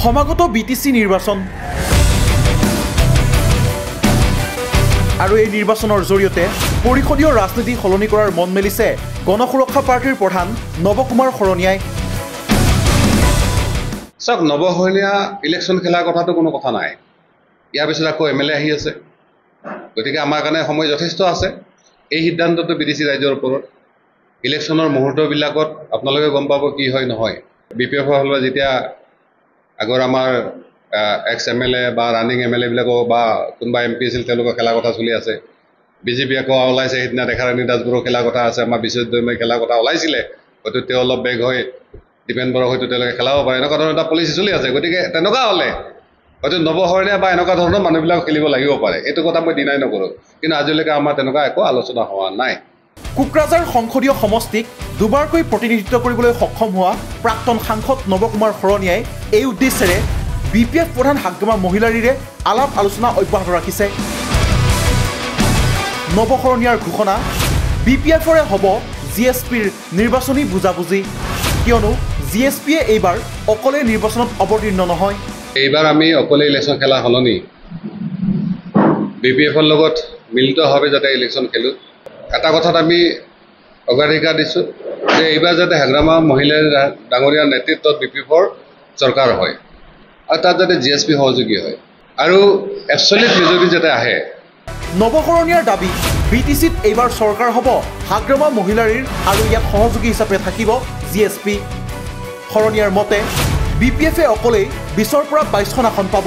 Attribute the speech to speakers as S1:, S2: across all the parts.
S1: সমাগত BTC নিৰ্বাচন আৰু এই নিৰ্বাচনৰ জৰিয়তে পৰিষদীয় ৰাজনীতি সলনি কৰাৰ মন মেলিছে গণসুৰক্ষা পাৰ্টিৰ প্ৰধান নৱকুমাৰ শৰণীয়াই।
S2: চাওক, নৱশৰণীয়া ইলেকশ্যন খেলাৰ কথাটো কোনো কথা নাই। ইয়াৰ পিছত আকৌ MLA আহি আছে, গতিকে আমাৰ কাৰণে সময় যথেষ্ট আছে। এই সিদ্ধান্তটো BTC ৰাইজৰ ওপৰত। ইলেকশ্যনৰ মুহূৰ্তবিলাকত আপোনালোকে গম পাব কি হয় নহয়। BPF হ'লে যেতিয়া আগৰ আমাৰ এক্স MLA বা ৰানিং MLA বিলাকো বা কোনোবা MP আছিল তেওঁলোকৰ খেলাৰ কথা চলি আছে। BJP আকৌ ওলাইছে, সেইদিনা দেখাৰাণী দাসবোৰৰ খেলাৰ কথা আছে, আমাৰ বিশ্বজিৎ দৈমাৰীৰ খেলাৰ কথা ওলাইছিলে। হয়তো তেওঁ অলপ বেগ হৈ দীপেন বড়ো হয়তো তেওঁলোকে খেলাব পাৰে, এনেকুৱা ধৰণৰ এটা পলিচি চলি আছে। গতিকে তেনেকুৱা হ'লে হয়তো নৱশৰণীয়া বা এনেকুৱা ধৰণৰ মানুহবিলাক খেলিব লাগিব পাৰে, এইটো কথা মই ডিনাই নকৰোঁ। কিন্তু আজিলৈকে আমাৰ তেনেকুৱা একো আলোচনা হোৱা নাই।
S1: কোকৰাঝাৰ সংসদীয় সমষ্টিক দুবাৰকৈ প্ৰতিনিধিত্ব কৰিবলৈ সক্ষম হোৱা প্ৰাক্তন সাংসদ নৱকুমাৰ শৰণীয়াই এই উদ্দেশ্যেৰে BPF প্ৰধান হাগ্ৰামা মহিলাৰীৰে আলাপ আলোচনা অব্যাহত ৰাখিছে। নৱশৰণীয়াৰ ঘোষণা, BPFৰে হ'ব GSPৰ নিৰ্বাচনী বুজাবুজি, কিয়নো GSPয়ে এইবাৰ অকলে নিৰ্বাচনত অৱতীৰ্ণ নহয়।
S2: এইবাৰ আমি অকলে ইলেকশ্যন খেলা সলনি BPFৰ লগত মিলিতভাৱে যাতে ইলেকশ্যন খেলোঁ, এটা কথাত আমি অগ্ৰাধিকাৰ দিছোঁ যে এইবাৰ যাতে হাগ্ৰামা মহিলাৰ ডাঙৰীয়াৰ নেতৃত্বত BPFৰ চৰকাৰ হয় আৰু তাত যাতে GSP সহযোগী হয় আৰু এবছলিউট মেজৰিটি যাতে আহে।
S1: নৱশৰণীয়াৰ দাবী, BTCত এইবাৰ চৰকাৰ হ'ব হাগ্ৰামা মহিলাৰীৰ আৰু ইয়াত সহযোগী হিচাপে থাকিব GSP। শৰণীয়াৰ মতে BPFে অকলেই 20ৰ পৰা 22খন আসন পাব।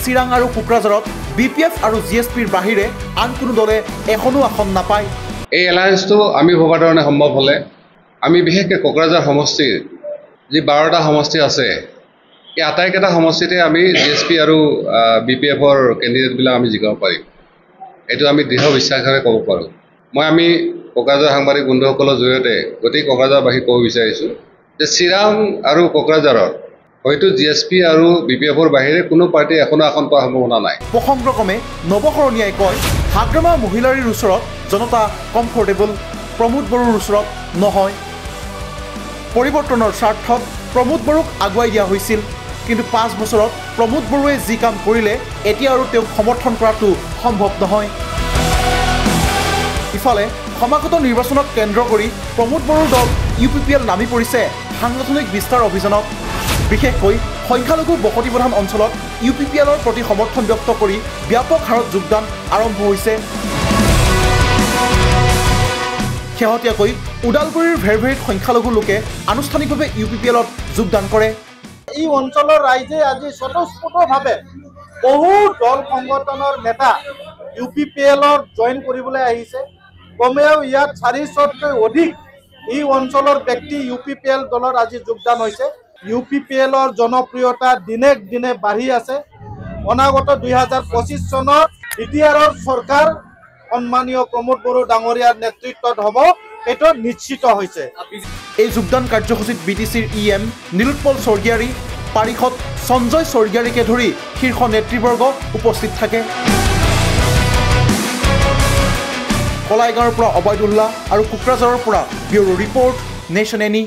S1: চিৰাং আৰু কোকৰাঝাৰত BPF আৰু GSPৰ বাহিৰে আন কোনো দলে এখনো আসন নাপায়।
S2: এই এলায়েন্সটো আমি ভবাৰ ধৰণে সম্ভৱ হ'লে আমি বিশেষকৈ কোকৰাঝাৰ সমষ্টিৰ যি 12টা সমষ্টি আছে, এই আটাইকেইটা সমষ্টিতে আমি GSP আৰু BPFৰ কেণ্ডিডেটবিলাক আমি জিকাব পাৰিম। এইটো আমি দৃঢ় বিশ্বাসেৰে ক'ব পাৰোঁ। আমি কোকৰাঝাৰ সাংবাদিক বন্ধুসকলৰ জৰিয়তে গোটেই কোকৰাঝাৰবাসীক ক'ব বিচাৰিছোঁ যে চিৰাং আৰু কোকৰাঝাৰত হয়তো GSP আৰু BPFৰ বাহিৰে কোনো পাৰ্টীয়ে এখনো আসন পোৱাৰ সম্ভাৱনা নাই।
S1: প্ৰসংগক্ৰমে নৱশৰণীয়াই কয়, হাগ্ৰামা মহিলাৰীৰ ওচৰত জনতা কমফৰ্টেবল, প্ৰমোদ বড়োৰ ওচৰত নহয়। পৰিৱৰ্তনৰ স্বাৰ্থত প্ৰমোদ বড়োক আগুৱাই দিয়া হৈছিল, কিন্তু 5 বছৰত প্ৰমোদ বড়োৱে যি কাম কৰিলে এতিয়া আৰু তেওঁক সমৰ্থন কৰাটো সম্ভৱ নহয়। ইফালে সমাগত নিৰ্বাচনক কেন্দ্ৰ কৰি প্ৰমোদ বড়োৰ দল UPPL নামি পৰিছে সাংগঠনিক বিস্তাৰ অভিযানত। বিশেষকৈ সংখ্যালঘু বসতি প্ৰধান অঞ্চলত UPPLৰ প্ৰতি সমৰ্থন ব্যক্ত কৰি ব্যাপক হাৰত যোগদান আৰম্ভ হৈছে। শেহতীয়াকৈ ওদালগুৰিৰ ভেৰভেৰিত সংখ্যালঘু লোকে আনুষ্ঠানিকভাৱে UPPLত যোগদান কৰে।
S3: এই অঞ্চলৰ ৰাইজে আজি স্বতঃস্ফূৰ্তভাৱে বহু দল সংগঠনৰ নেতা UPPLত জইন কৰিবলৈ আহিছে। কমেও ইয়াত 400তকৈ অধিক এই অঞ্চলৰ ব্যক্তি UPPL দলত আজি যোগদান হৈছে। UPPLৰ জনপ্ৰিয়তা দিনে দিনে বাঢ়ি আছে। অনাগত 2025 চনত BTRৰ চৰকাৰ সন্মানীয় প্ৰমোদ বড়ো ডাঙৰীয়াৰ নেতৃত্বত হ'ব, এইটো নিশ্চিত হৈছে।
S1: এই যোগদান কাৰ্যসূচীত BTCৰ EM নীলোৎপল স্বৰ্গীয়াৰী, পাৰিষদ সঞ্জয় স্বৰ্গীয়াৰীকে ধৰি শীৰ্ষ নেতৃবৰ্গ উপস্থিত থাকে। কলাইগাঁৱৰ পৰা অবৈদুল্লাহ আৰু কোকৰাঝাৰৰ পৰা ব্যুৰো ৰিপৰ্ট, নেশ্যন এনি।